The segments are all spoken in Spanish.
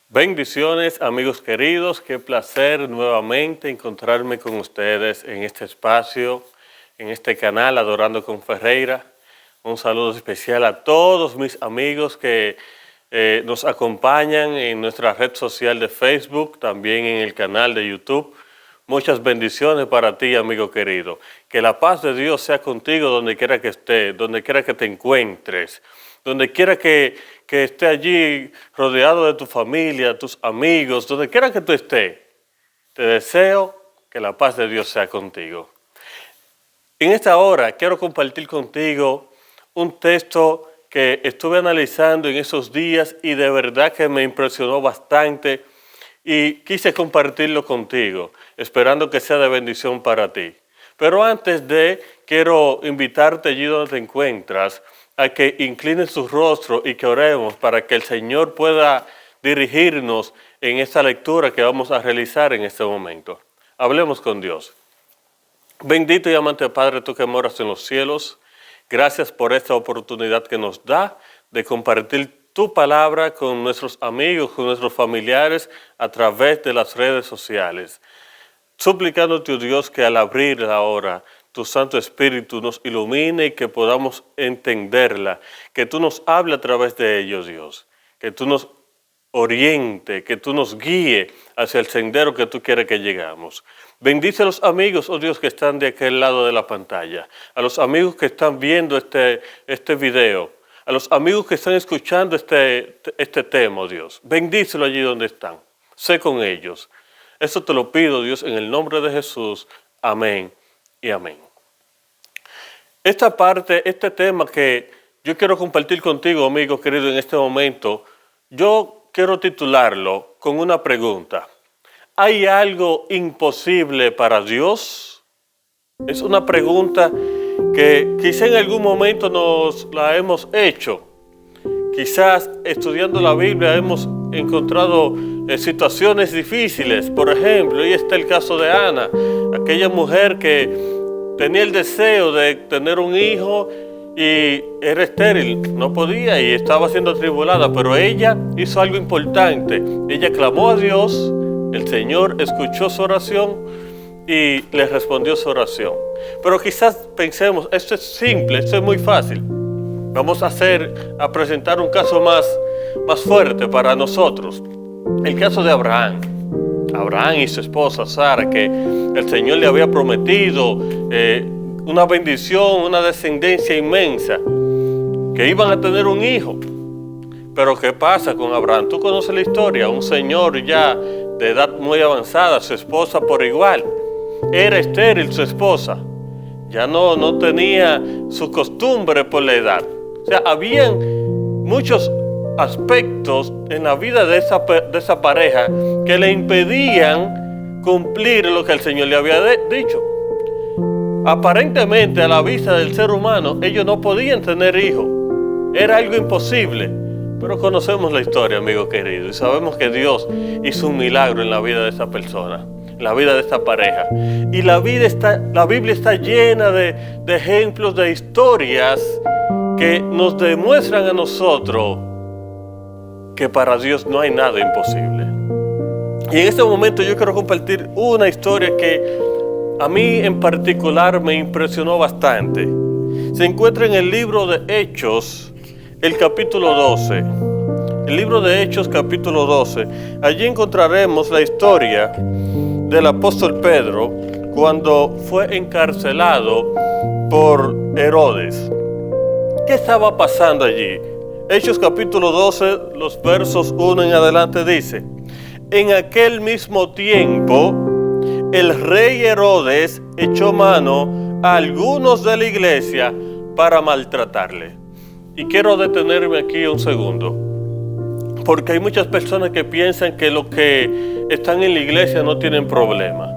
Bendiciones, amigos queridos, qué placer nuevamente encontrarme con ustedes en este espacio, en este canal Adorando con Ferreira. Un saludo especial a todos mis amigos que nos acompañan en nuestra red social de Facebook, también en el canal de YouTube. Muchas bendiciones para ti, amigo querido. Que la paz de Dios sea contigo donde quiera que estés, donde quiera que te encuentres, donde quiera que esté allí rodeado de tu familia, tus amigos, donde quiera que tú estés. Te deseo que la paz de Dios sea contigo. En esta hora quiero compartir contigo un texto que estuve analizando en esos días y de verdad que me impresionó bastante y quise compartirlo contigo, esperando que sea de bendición para ti. Pero quiero invitarte allí donde te encuentras a que inclines tu rostro y que oremos para que el Señor pueda dirigirnos en esta lectura que vamos a realizar en este momento. Hablemos con Dios. Bendito y amante Padre, tú que moras en los cielos, gracias por esta oportunidad que nos da de compartir tu palabra con nuestros amigos, con nuestros familiares a través de las redes sociales. Suplicándote, oh Dios, que al abrir ahora tu Santo Espíritu nos ilumine y que podamos entenderla, que tú nos hables a través de ellos, Dios, que tú nos oriente, que tú nos guíe hacia el sendero que tú quieres que llegamos. Bendice a los amigos, oh Dios, que están de aquel lado de la pantalla, a los amigos que están viendo este video, a los amigos que están escuchando este tema, oh Dios. Bendícelo allí donde están, sé con ellos. Eso te lo pido, Dios, en el nombre de Jesús. Amén y amén. Este tema que yo quiero compartir contigo, amigo querido, en este momento, yo quiero titularlo con una pregunta. ¿Hay algo imposible para Dios? Es una pregunta que quizá en algún momento nos la hemos hecho. Quizás estudiando la Biblia hemos encontrado situaciones difíciles. Por ejemplo, ahí está el caso de Ana, aquella mujer que tenía el deseo de tener un hijo y era estéril, no podía y estaba siendo atribulada, pero ella hizo algo importante. Ella clamó a Dios, el Señor escuchó su oración y le respondió su oración. Pero quizás pensemos, esto es simple, esto es muy fácil. Vamos a presentar un caso más fuerte para nosotros. El caso de Abraham. Abraham y su esposa Sara, que el Señor le había prometido una bendición, una descendencia inmensa, que iban a tener un hijo. Pero ¿qué pasa con Abraham? Tú conoces la historia, un señor ya de edad muy avanzada, su esposa por igual. Era estéril su esposa, ya no tenía su costumbre por la edad. O sea, habían muchos aspectos en la vida de esa pareja que le impedían cumplir lo que el Señor le había dicho. Aparentemente, a la vista del ser humano, ellos no podían tener hijos. Era algo imposible. Pero conocemos la historia, amigo querido, y sabemos que Dios hizo un milagro en la vida de esa persona, en la vida de esta pareja. Y la Biblia está llena de ejemplos, de historias que nos demuestran a nosotros que para Dios no hay nada imposible. Y en este momento yo quiero compartir una historia que a mí en particular me impresionó bastante. Se encuentra en el libro de Hechos, el capítulo 12. El libro de Hechos, capítulo 12. Allí encontraremos la historia del apóstol Pedro cuando fue encarcelado por Herodes. ¿Qué estaba pasando allí? Hechos capítulo 12, los versos 1 en adelante dice: En aquel mismo tiempo, el rey Herodes echó mano a algunos de la iglesia para maltratarle. Y quiero detenerme aquí un segundo, porque hay muchas personas que piensan que los que están en la iglesia no tienen problema.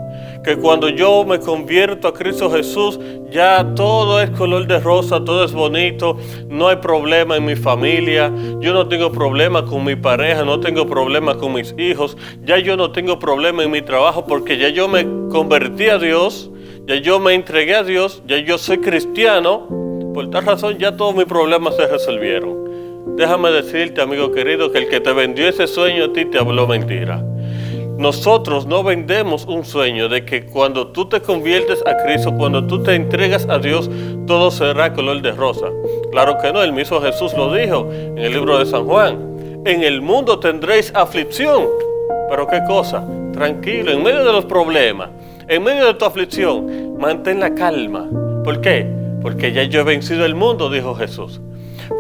Que cuando yo me convierto a Cristo Jesús, ya todo es color de rosa, todo es bonito, no hay problema en mi familia, yo no tengo problema con mi pareja, no tengo problema con mis hijos, ya yo no tengo problema en mi trabajo porque ya yo me convertí a Dios, ya yo me entregué a Dios, ya yo soy cristiano, por tal razón ya todos mis problemas se resolvieron. déjame decirte, amigo querido, que el que te vendió ese sueño a ti te habló mentira. Nosotros no vendemos un sueño de que cuando tú te conviertes a Cristo, cuando tú te entregas a Dios, todo será color de rosa. Claro que no, el mismo Jesús lo dijo en el libro de San Juan. En el mundo tendréis aflicción. Pero qué cosa, tranquilo, en medio de los problemas, en medio de tu aflicción, mantén la calma. ¿Por qué? Porque ya yo he vencido el mundo, dijo Jesús.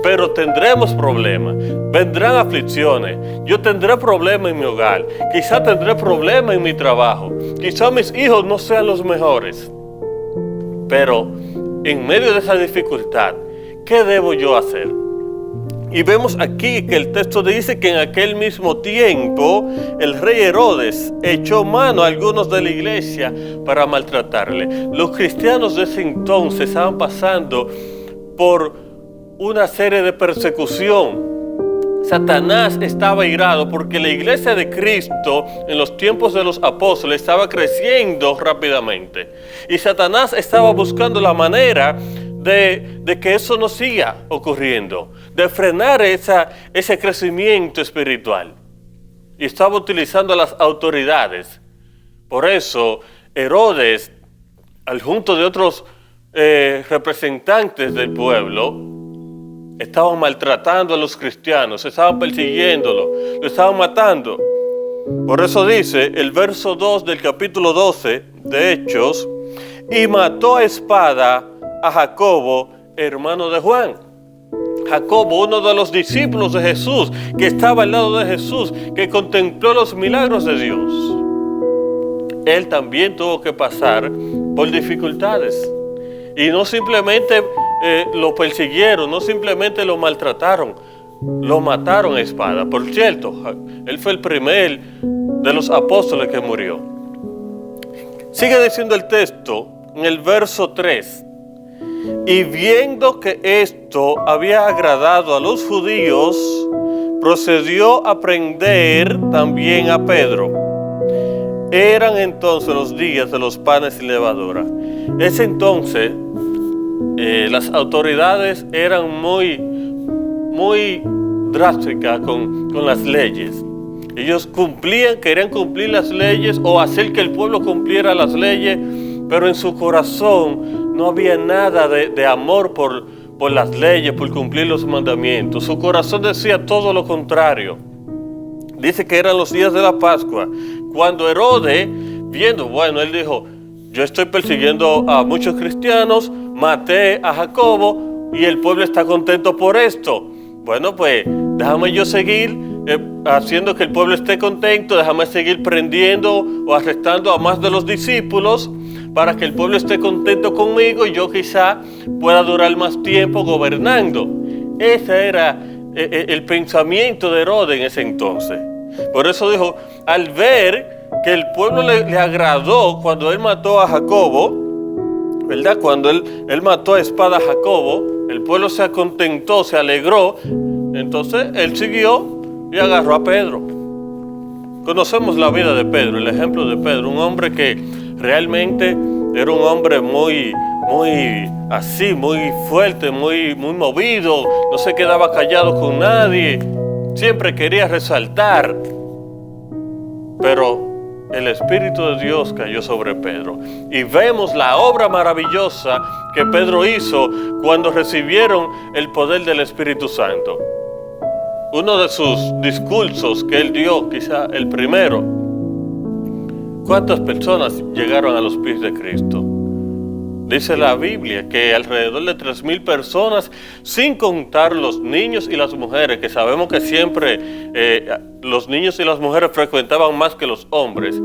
Pero tendremos problemas, vendrán aflicciones, yo tendré problemas en mi hogar, quizá tendré problemas en mi trabajo, quizá mis hijos no sean los mejores. Pero en medio de esa dificultad, ¿qué debo yo hacer? Y vemos aquí que el texto dice que en aquel mismo tiempo el rey Herodes echó mano a algunos de la iglesia para maltratarle. Los cristianos de ese entonces estaban pasando por una serie de persecución. Satanás estaba irado porque la iglesia de Cristo en los tiempos de los apóstoles estaba creciendo rápidamente. Y Satanás estaba buscando la manera de que eso no siga ocurriendo, de frenar ese crecimiento espiritual. Y estaba utilizando a las autoridades. Por eso Herodes, al junto de otros representantes del pueblo, estaban maltratando a los cristianos, estaban persiguiéndolo, lo estaban matando. Por eso dice el verso 2 del capítulo 12 de Hechos: y mató a espada a Jacobo, hermano de Juan. Jacobo, uno de los discípulos de Jesús, que estaba al lado de Jesús, que contempló los milagros de Dios. Él también tuvo que pasar por dificultades. Y no simplemente lo persiguieron, no simplemente lo maltrataron, lo mataron a espada. Por cierto, él fue el primer de los apóstoles que murió. Sigue diciendo el texto en el verso 3. Y viendo que esto había agradado a los judíos, procedió a prender también a Pedro. Eran entonces los días de los panes sin levadura. Ese entonces las autoridades eran muy drásticas con las leyes. Ellos querían cumplir las leyes o hacer que el pueblo cumpliera las leyes, pero en su corazón no había nada de amor por las leyes, por cumplir los mandamientos. Su corazón decía todo lo contrario. Dice que eran los días de la Pascua, cuando Herodes, viendo, él dijo: yo estoy persiguiendo a muchos cristianos, maté a Jacobo y el pueblo está contento por esto. Bueno, pues déjame yo seguir haciendo que el pueblo esté contento, déjame seguir prendiendo o arrestando a más de los discípulos para que el pueblo esté contento conmigo y yo quizá pueda durar más tiempo gobernando. Ese era el pensamiento de Herodes en ese entonces. Por eso dijo, al ver que el pueblo le agradó cuando él mató a Jacobo, ¿verdad? Cuando él mató a espada a Jacobo, el pueblo se contentó, se alegró. Entonces él siguió y agarró a Pedro. Conocemos la vida de Pedro, el ejemplo de Pedro, un hombre que realmente era un hombre muy fuerte, muy movido, no se quedaba callado con nadie, siempre quería resaltar. Pero el Espíritu de Dios cayó sobre Pedro. Y vemos la obra maravillosa que Pedro hizo cuando recibieron el poder del Espíritu Santo. Uno de sus discursos que él dio, quizá el primero. ¿Cuántas personas llegaron a los pies de Cristo? Dice la Biblia que alrededor de 3,000 personas, sin contar los niños y las mujeres, que sabemos que siempre los niños y las mujeres frecuentaban más que los hombres,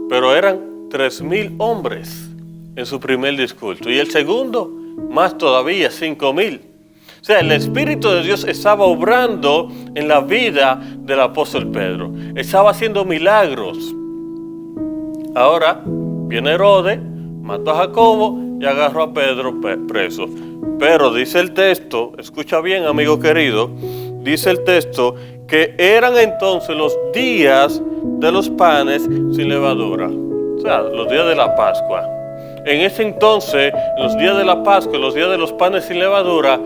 pero eran 3,000 hombres en su primer discurso. Y el segundo, más todavía, 5,000. O sea, el Espíritu de Dios estaba obrando en la vida del apóstol Pedro. Estaba haciendo milagros. Ahora viene Herodes, mató a Jacobo y agarró a Pedro preso. Pero dice el texto, escucha bien, amigo querido, dice el texto que eran entonces los días de los panes sin levadura. O sea, los días de la Pascua. En ese entonces, los días de la Pascua, los días de los panes sin levadura,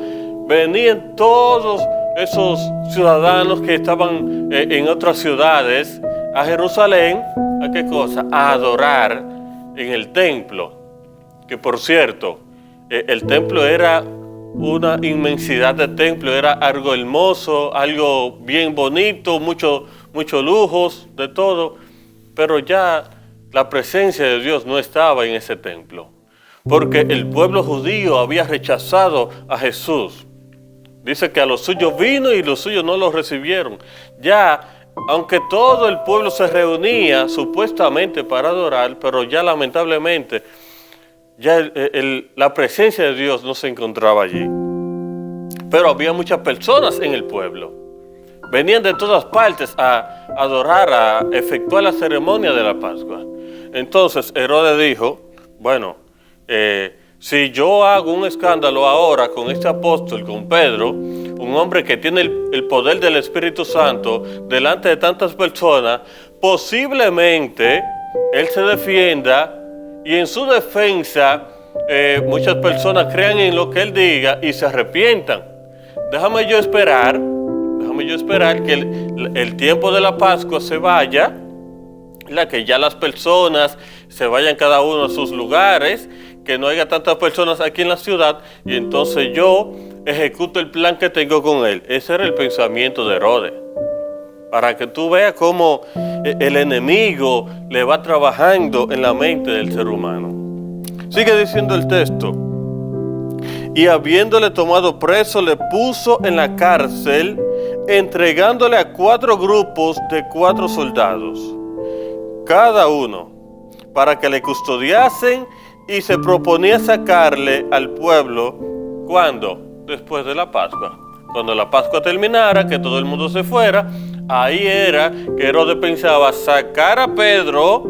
venían todos esos ciudadanos que estaban en otras ciudades a Jerusalén, ¿a qué cosa? A adorar en el templo. Que por cierto, el templo era una inmensidad de templo, era algo hermoso, algo bien bonito, muchos lujos, de todo, pero ya la presencia de Dios no estaba en ese templo, porque el pueblo judío había rechazado a Jesús. Dice que a los suyos vino y los suyos no lo recibieron. Ya, aunque todo el pueblo se reunía supuestamente para adorar, pero ya lamentablemente ya la presencia de Dios no se encontraba allí. Pero había muchas personas en el pueblo. Venían de todas partes a adorar, a efectuar la ceremonia de la Pascua. Entonces Herodes dijo, bueno, si yo hago un escándalo ahora con este apóstol, con Pedro, un hombre que tiene el poder del Espíritu Santo delante de tantas personas, posiblemente él se defienda y en su defensa muchas personas crean en lo que él diga y se arrepientan. Déjame yo esperar que el tiempo de la Pascua se vaya, que ya las personas se vayan cada uno a sus lugares, que no haya tantas personas aquí en la ciudad, y entonces yo ejecuto el plan que tengo con él. Ese era el pensamiento de Herodes. Para que tú veas cómo el enemigo le va trabajando en la mente del ser humano. Sigue diciendo el texto. Y habiéndole tomado preso, le puso en la cárcel, entregándole a 4 grupos de 4 soldados, cada uno, para que le custodiasen, y se proponía sacarle al pueblo, ¿cuándo? Después de la Pascua. Cuando la Pascua terminara, que todo el mundo se fuera, ahí era que Herodes pensaba sacar a Pedro,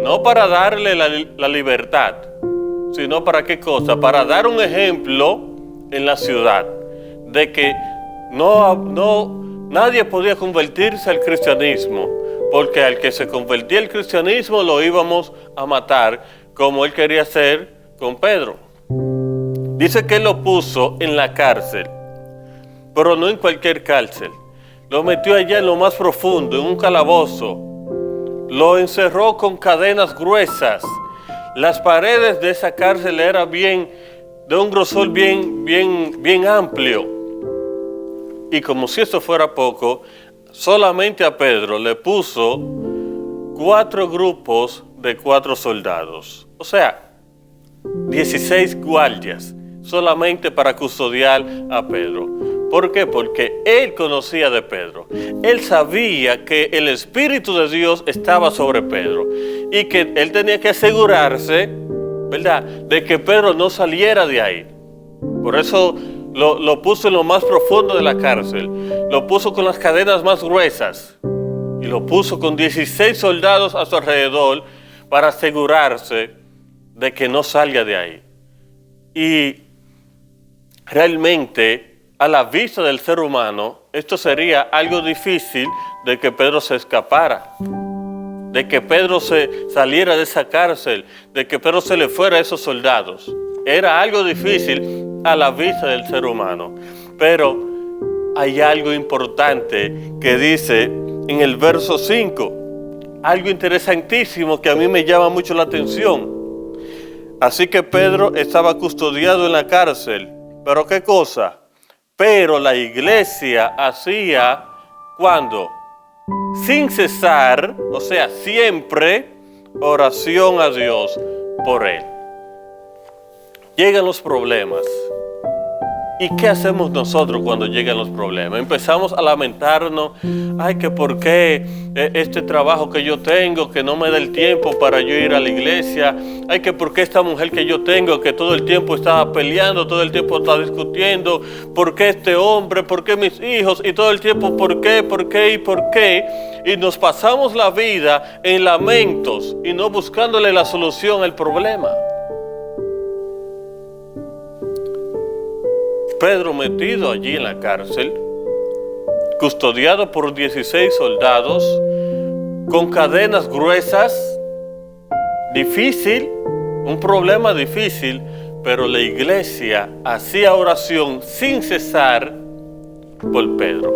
no para darle la libertad, sino para qué cosa, para dar un ejemplo en la ciudad, de que nadie podía convertirse al cristianismo, porque al que se convertía al cristianismo lo íbamos a matar, como él quería hacer con Pedro. Dice que él lo puso en la cárcel, pero no en cualquier cárcel. Lo metió allá en lo más profundo, en un calabozo. Lo encerró con cadenas gruesas. Las paredes de esa cárcel eran de un grosor bien amplio. Y como si esto fuera poco, solamente a Pedro le puso 4 grupos de 4 soldados. O sea, 16 guardias, solamente para custodiar a Pedro. ¿Por qué? Porque él conocía de Pedro. Él sabía que el Espíritu de Dios estaba sobre Pedro y que él tenía que asegurarse, ¿verdad?, de que Pedro no saliera de ahí. Por eso lo puso en lo más profundo de la cárcel. Lo puso con las cadenas más gruesas y lo puso con 16 soldados a su alrededor para asegurarse de que no salga de ahí. Y realmente, a la vista del ser humano, esto sería algo difícil de que Pedro se escapara, de que Pedro se saliera de esa cárcel, de que Pedro se le fuera a esos soldados. Era algo difícil a la vista del ser humano. Pero hay algo importante que dice en el verso 5, algo interesantísimo que a mí me llama mucho la atención. Así que Pedro estaba custodiado en la cárcel. ¿Pero qué cosa? Pero la iglesia hacía, ¿cuándo? Sin cesar, o sea, siempre, oración a Dios por él. Llegan los problemas. ¿Y qué hacemos nosotros cuando llegan los problemas? Empezamos a lamentarnos, ay, que por qué este trabajo que yo tengo, que no me da el tiempo para yo ir a la iglesia, ay, que por qué esta mujer que yo tengo, que todo el tiempo está peleando, todo el tiempo está discutiendo, por qué este hombre, por qué mis hijos, y todo el tiempo por qué, y nos pasamos la vida en lamentos y no buscándole la solución al problema. Pedro metido allí en la cárcel, custodiado por 16 soldados, con cadenas gruesas, difícil, un problema difícil, pero la iglesia hacía oración sin cesar por Pedro.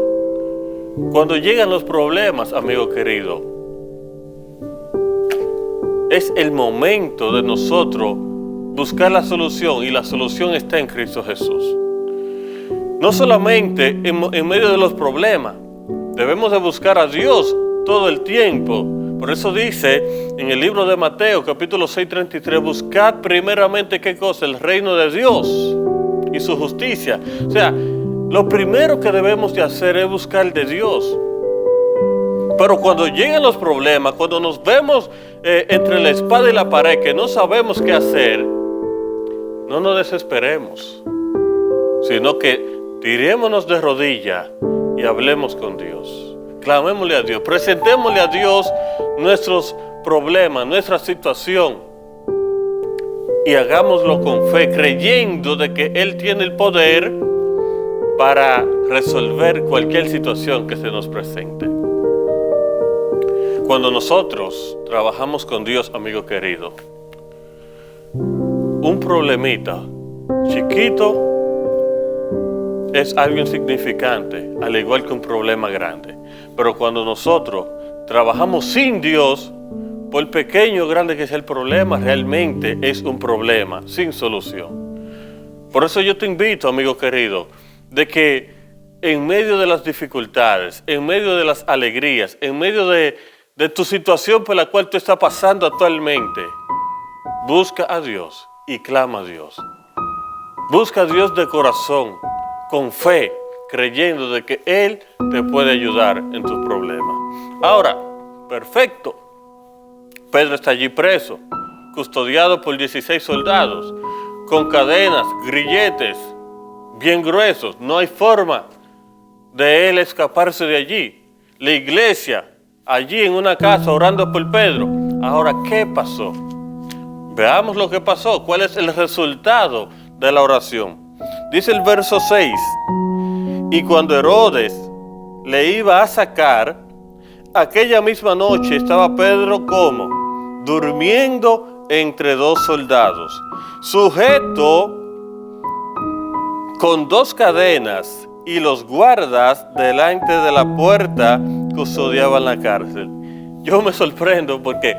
Cuando llegan los problemas, amigo querido, es el momento de nosotros buscar la solución, y la solución está en Cristo Jesús. No solamente en medio de los problemas, debemos de buscar a Dios todo el tiempo. Por eso dice en el libro de Mateo, capítulo 6:33, buscad primeramente, ¿qué cosa? El reino de Dios y su justicia. O sea, lo primero que debemos de hacer es buscar de Dios. Pero cuando llegan los problemas, cuando nos vemos entre la espada y la pared, que no sabemos qué hacer, no nos desesperemos, sino que tirémonos de rodillas y hablemos con Dios. Clamémosle a Dios, presentémosle a Dios nuestros problemas, nuestra situación, y hagámoslo con fe, creyendo de que Él tiene el poder para resolver cualquier situación que se nos presente. Cuando nosotros trabajamos con Dios, amigo querido, un problemita chiquito es algo insignificante, al igual que un problema grande. Pero cuando nosotros trabajamos sin Dios, por pequeño o grande que sea el problema, realmente es un problema sin solución. Por eso yo te invito, amigo querido, de que en medio de las dificultades, en medio de las alegrías, en medio de tu situación por la cual tú estás pasando actualmente, busca a Dios y clama a Dios. Busca a Dios de corazón, con fe, creyendo de que Él te puede ayudar en tus problemas. Ahora, perfecto, Pedro está allí preso, custodiado por 16 soldados, con cadenas, grilletes, bien gruesos. No hay forma de él escaparse de allí. La iglesia, allí en una casa orando por Pedro. Ahora, ¿qué pasó? Veamos lo que pasó. ¿Cuál es el resultado de la oración? Dice el verso 6. Y cuando Herodes le iba a sacar, aquella misma noche estaba Pedro como durmiendo entre dos soldados, sujeto con dos cadenas, y los guardas delante de la puerta custodiaban la cárcel. Yo me sorprendo porque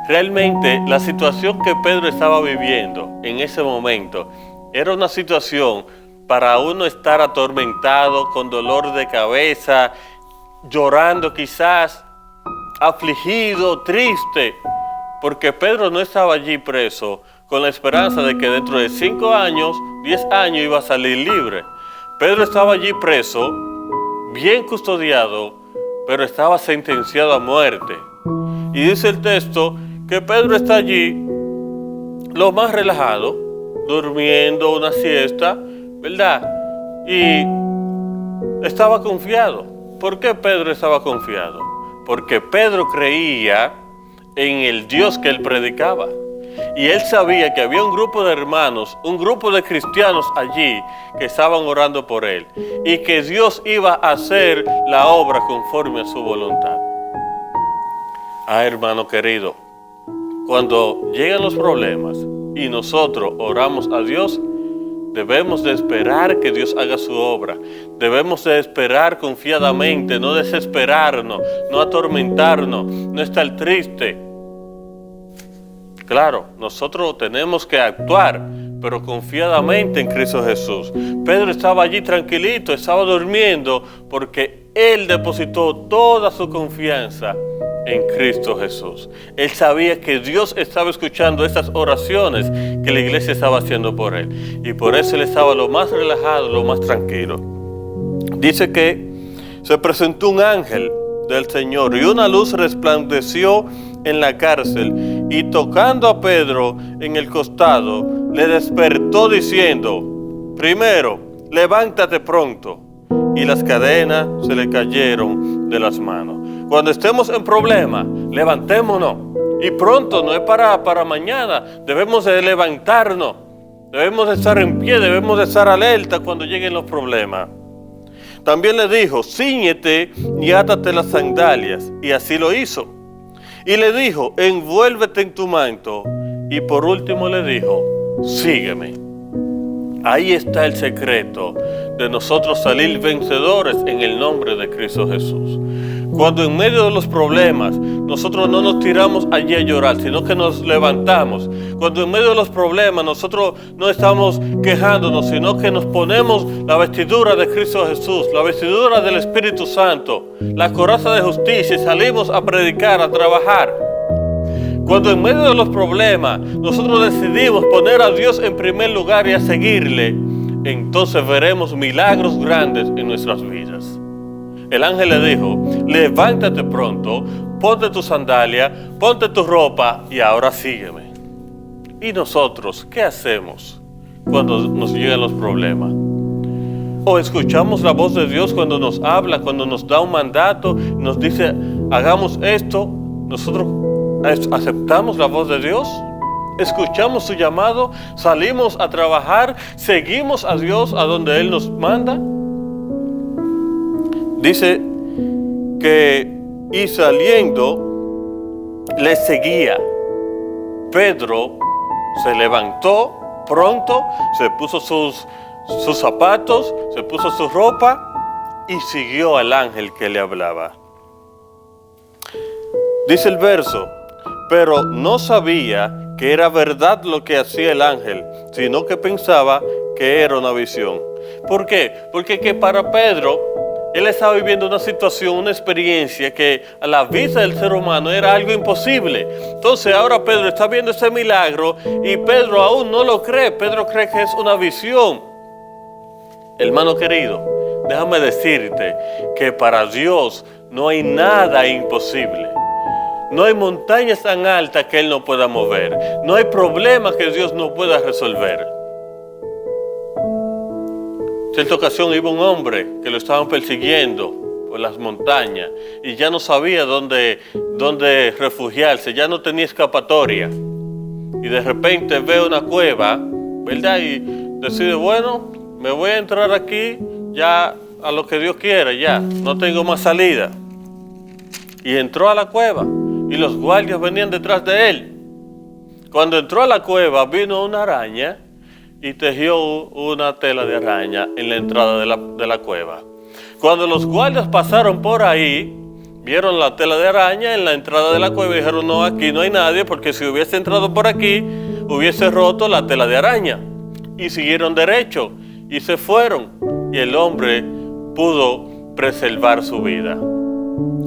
realmente la situación que Pedro estaba viviendo en ese momento era una situación para uno estar atormentado, con dolor de cabeza, llorando quizás, afligido, triste, porque Pedro no estaba allí preso con la esperanza de que dentro de 5 años, 10 años iba a salir libre. Pedro estaba allí preso, bien custodiado, pero estaba sentenciado a muerte. Y dice el texto que Pedro está allí, lo más relajado, durmiendo una siesta, ¿verdad? Y estaba confiado. ¿Por qué Pedro estaba confiado? Porque Pedro creía en el Dios que él predicaba. Y él sabía que había un grupo de hermanos, un grupo de cristianos allí que estaban orando por él. Y que Dios iba a hacer la obra conforme a su voluntad. Hermano querido, cuando llegan los problemas y nosotros oramos a Dios, debemos de esperar que Dios haga su obra. Debemos de esperar confiadamente, no desesperarnos, no atormentarnos, no estar triste. Claro, nosotros tenemos que actuar, pero confiadamente en Cristo Jesús. Pedro estaba allí tranquilito, estaba durmiendo, porque él depositó toda su confianza en Cristo Jesús. Él sabía que Dios estaba escuchando estas oraciones que la iglesia estaba haciendo por él. Y por eso él estaba lo más relajado, lo más tranquilo. Dice que se presentó un ángel del Señor y una luz resplandeció en la cárcel, y tocando a Pedro en el costado, le despertó diciendo: primero, levántate pronto. Y las cadenas se le cayeron de las manos. Cuando estemos en problemas, levantémonos. Y pronto, no es para mañana. Debemos de levantarnos. Debemos de estar en pie, debemos de estar alerta cuando lleguen los problemas. También le dijo: cíñete y átate las sandalias. Y así lo hizo. Y le dijo: envuélvete en tu manto. Y por último le dijo: sígueme. Ahí está el secreto de nosotros salir vencedores en el nombre de Cristo Jesús. Cuando en medio de los problemas nosotros no nos tiramos allí a llorar, sino que nos levantamos. Cuando en medio de los problemas nosotros no estamos quejándonos, sino que nos ponemos la vestidura de Cristo Jesús, la vestidura del Espíritu Santo, la coraza de justicia y salimos a predicar, a trabajar. Cuando en medio de los problemas nosotros decidimos poner a Dios en primer lugar y a seguirle, entonces veremos milagros grandes en nuestras vidas. El ángel le dijo: levántate pronto, ponte tu sandalia, ponte tu ropa y ahora sígueme. ¿Y nosotros qué hacemos cuando nos llegan los problemas? ¿O escuchamos la voz de Dios cuando nos habla, cuando nos da un mandato, nos dice hagamos esto? ¿Nosotros aceptamos la voz de Dios? ¿Escuchamos su llamado? ¿Salimos a trabajar? ¿Seguimos a Dios a donde Él nos manda? Dice que y saliendo le seguía. Pedro se levantó pronto, se puso sus zapatos, se puso su ropa y siguió al ángel que le hablaba. Dice el verso: pero no sabía que era verdad lo que hacía el ángel, sino que pensaba que era una visión. ¿Por qué? Porque que para Pedro, él estaba viviendo una situación, una experiencia que a la vista del ser humano era algo imposible. Entonces ahora Pedro está viendo ese milagro y Pedro aún no lo cree. Pedro cree que es una visión. Hermano querido, déjame decirte que para Dios no hay nada imposible. No hay montañas tan altas que Él no pueda mover. No hay problema que Dios no pueda resolver. En cierta ocasión iba un hombre que lo estaban persiguiendo por las montañas y ya no sabía dónde refugiarse, ya no tenía escapatoria. Y de repente ve una cueva, ¿verdad? Y decide, bueno, me voy a entrar aquí ya a lo que Dios quiera, ya, no tengo más salida. Y entró a la cueva y los guardias venían detrás de él. Cuando entró a la cueva vino una araña y tejió una tela de araña en la entrada de la cueva. Cuando los guardias pasaron por ahí, vieron la tela de araña en la entrada de la cueva y dijeron, no, aquí no hay nadie, porque si hubiese entrado por aquí, hubiese roto la tela de araña. Y siguieron derecho y se fueron. Y el hombre pudo preservar su vida.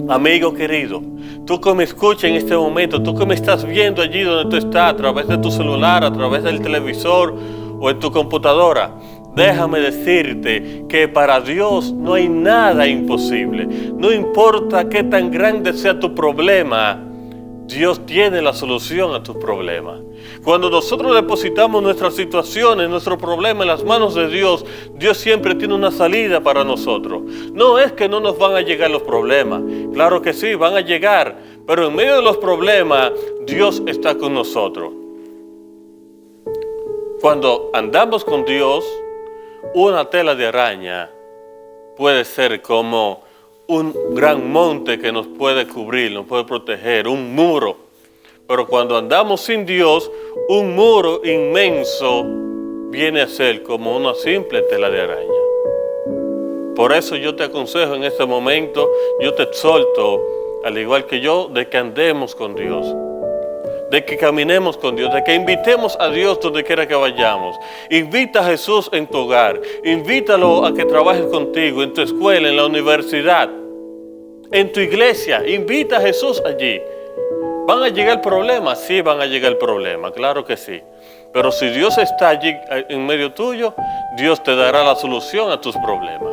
Amigo querido, tú que me escuchas en este momento, tú que me estás viendo allí donde tú estás, a través de tu celular, a través del televisor o en tu computadora, déjame decirte que para Dios no hay nada imposible. No importa qué tan grande sea tu problema, Dios tiene la solución a tus problemas. Cuando nosotros depositamos nuestras situaciones, nuestros problemas en las manos de Dios, Dios siempre tiene una salida para nosotros. No es que no nos van a llegar los problemas. Claro que sí, van a llegar. Pero en medio de los problemas, Dios está con nosotros. Cuando andamos con Dios, una tela de araña puede ser como un gran monte que nos puede cubrir, nos puede proteger, un muro. Pero cuando andamos sin Dios, un muro inmenso viene a ser como una simple tela de araña. Por eso yo te aconsejo en este momento, yo te exhorto, al igual que yo, de que andemos con Dios, de que caminemos con Dios, de que invitemos a Dios donde quiera que vayamos. Invita a Jesús en tu hogar, invítalo a que trabajes contigo, en tu escuela, en la universidad, en tu iglesia, invita a Jesús allí. ¿Van a llegar problemas? Sí, van a llegar problemas, claro que sí. Pero si Dios está allí en medio tuyo, Dios te dará la solución a tus problemas.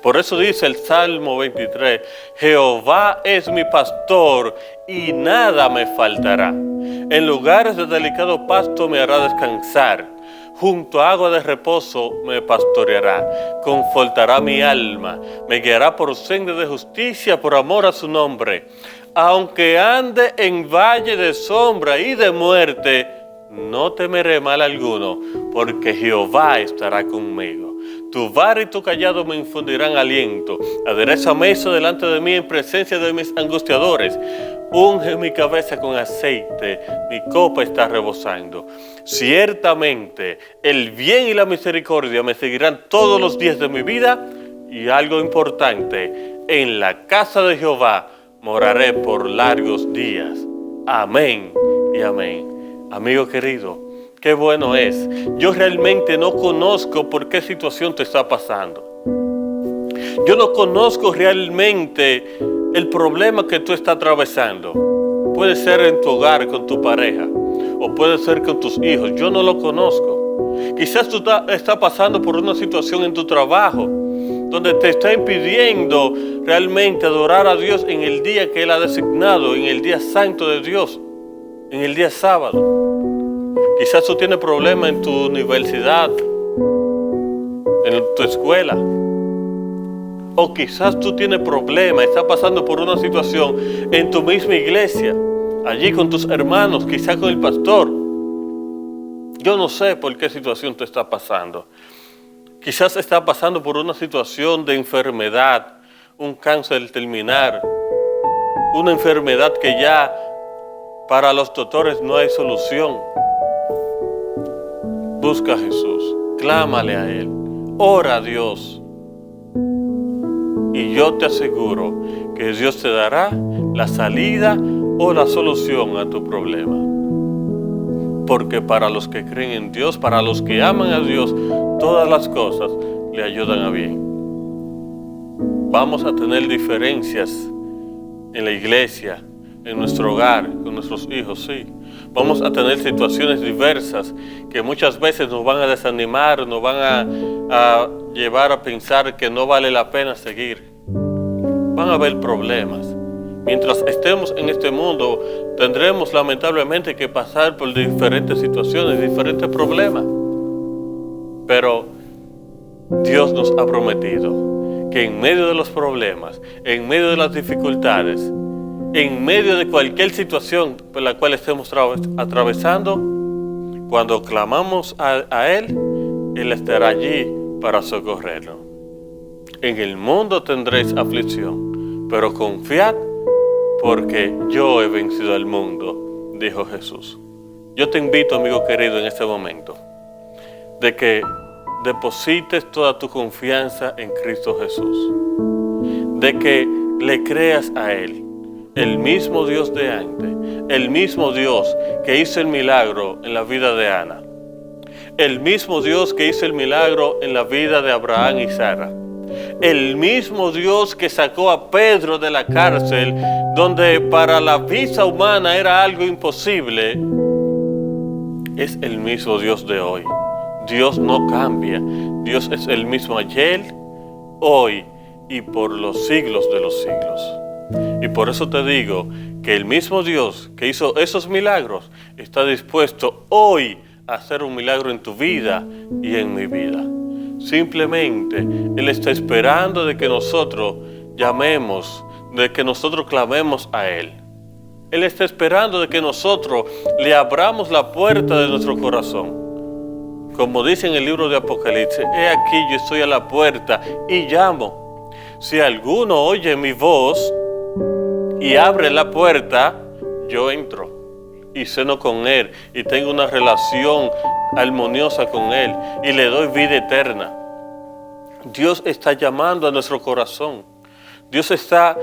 Por eso dice el Salmo 23, Jehová es mi pastor y nada me faltará. En lugares de delicado pasto me hará descansar. Junto a agua de reposo me pastoreará. Confortará mi alma. Me guiará por senda de justicia por amor a su nombre. Aunque ande en valle de sombra y de muerte, no temeré mal alguno, porque Jehová estará conmigo. Tu vara y tu callado me infundirán aliento. Adereza mesa delante de mí en presencia de mis angustiadores. Unge mi cabeza con aceite, mi copa está rebosando. Ciertamente, el bien y la misericordia me seguirán todos los días de mi vida. Y algo importante, en la casa de Jehová moraré por largos días. Amén y amén. Amigo querido, qué bueno es. Yo realmente no conozco por qué situación te está pasando. Yo no conozco realmente el problema que tú estás atravesando. Puede ser en tu hogar con tu pareja o puede ser con tus hijos. Yo no lo conozco. Quizás tú estás pasando por una situación en tu trabajo donde te está impidiendo realmente adorar a Dios en el día que Él ha designado, en el día santo de Dios, en el día sábado. Quizás tú tienes problemas en tu universidad, en tu escuela. O quizás tú tienes problemas, estás pasando por una situación en tu misma iglesia, allí con tus hermanos, quizás con el pastor. Yo no sé por qué situación te está pasando. Quizás estás pasando por una situación de enfermedad, un cáncer terminal, una enfermedad que ya para los doctores no hay solución. Busca a Jesús, clámale a Él, ora a Dios. Y yo te aseguro que Dios te dará la salida o la solución a tu problema. Porque para los que creen en Dios, para los que aman a Dios, todas las cosas le ayudan a bien. Vamos a tener diferencias en la iglesia, en nuestro hogar, con nuestros hijos, sí. Vamos a tener situaciones diversas que muchas veces nos van a desanimar, nos van a llevar a pensar que no vale la pena seguir. Van a haber problemas. Mientras estemos en este mundo, tendremos lamentablemente que pasar por diferentes situaciones, diferentes problemas. Pero Dios nos ha prometido que en medio de los problemas, en medio de las dificultades, en medio de cualquier situación por la cual estemos atravesando, cuando clamamos a Él, Él estará allí para socorrernos. En el mundo tendréis aflicción, pero confiad, porque yo he vencido al mundo, dijo Jesús. Yo te invito, amigo querido, en este momento, de que deposites toda tu confianza en Cristo Jesús, de que le creas a Él, el mismo Dios de antes, el mismo Dios que hizo el milagro en la vida de Ana, el mismo Dios que hizo el milagro en la vida de Abraham y Sara, el mismo Dios que sacó a Pedro de la cárcel, donde para la vista humana era algo imposible, es el mismo Dios de hoy. Dios no cambia. Dios es el mismo ayer, hoy y por los siglos de los siglos. Y por eso te digo que el mismo Dios que hizo esos milagros está dispuesto hoy a hacer un milagro en tu vida y en mi vida. Simplemente Él está esperando de que nosotros llamemos, de que nosotros clamemos a Él. Él está esperando de que nosotros le abramos la puerta de nuestro corazón. Como dice en el libro de Apocalipsis, he aquí yo estoy a la puerta y llamo. Si alguno oye mi voz y abre la puerta, yo entro y ceno con Él y tengo una relación armoniosa con Él y le doy vida eterna. Dios está llamando a nuestro corazón. Dios está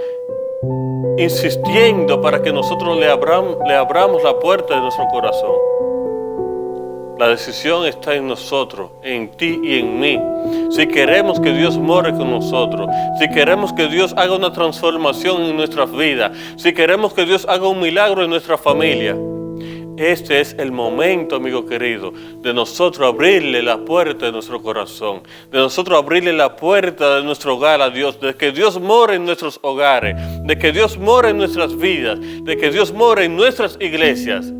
insistiendo para que nosotros le abramos la puerta de nuestro corazón. La decisión está en nosotros, en ti y en mí. Si queremos que Dios more con nosotros, si queremos que Dios haga una transformación en nuestras vidas, si queremos que Dios haga un milagro en nuestra familia, este es el momento, amigo querido, de nosotros abrirle la puerta de nuestro corazón, de nosotros abrirle la puerta de nuestro hogar a Dios, de que Dios more en nuestros hogares, de que Dios more en nuestras vidas, de que Dios more en nuestras iglesias.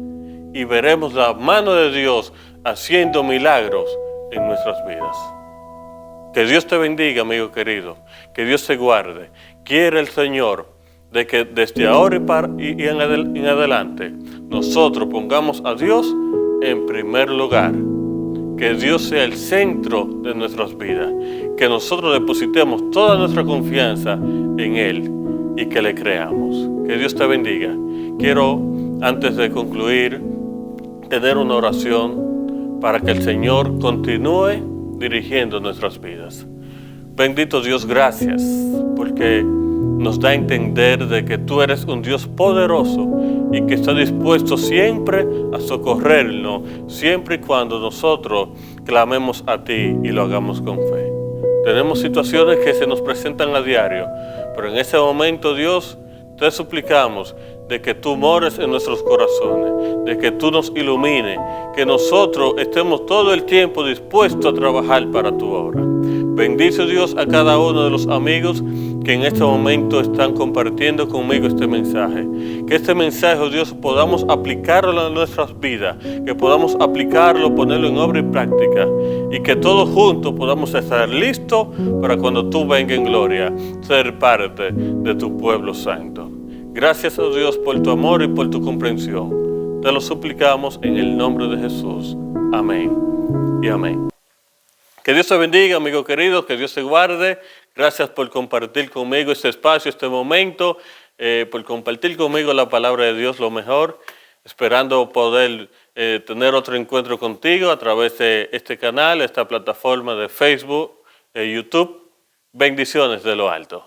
Y veremos la mano de Dios haciendo milagros en nuestras vidas. Que Dios te bendiga, amigo querido. Que Dios te guarde. Quiere el Señor de que desde ahora y en adelante nosotros pongamos a Dios en primer lugar. que Dios sea el centro de nuestras vidas, que nosotros depositemos toda nuestra confianza en Él y que le creamos. Que Dios te bendiga. Quiero, antes de concluir, tener una oración para que el Señor continúe dirigiendo nuestras vidas. Bendito Dios, gracias, porque nos da a entender de que tú eres un Dios poderoso y que está dispuesto siempre a socorrernos, siempre y cuando nosotros clamemos a ti y lo hagamos con fe. Tenemos situaciones que se nos presentan a diario, pero en ese momento, Dios, te suplicamos de que tú mores en nuestros corazones, de que tú nos ilumines, que nosotros estemos todo el tiempo dispuestos a trabajar para tu obra. Bendice, Dios, a cada uno de los amigos que en este momento están compartiendo conmigo este mensaje. Que este mensaje, oh Dios, podamos aplicarlo en nuestras vidas, que podamos aplicarlo, ponerlo en obra y práctica, y que todos juntos podamos estar listos para cuando tú vengas en gloria, ser parte de tu pueblo santo. Gracias, oh Dios, por tu amor y por tu comprensión. Te lo suplicamos en el nombre de Jesús. Amén y amén. Que Dios te bendiga, amigo querido, que Dios te guarde. Gracias por compartir conmigo este espacio, este momento, por compartir conmigo la palabra de Dios, lo mejor. Esperando poder tener otro encuentro contigo a través de este canal, esta plataforma de Facebook, YouTube. Bendiciones de lo alto.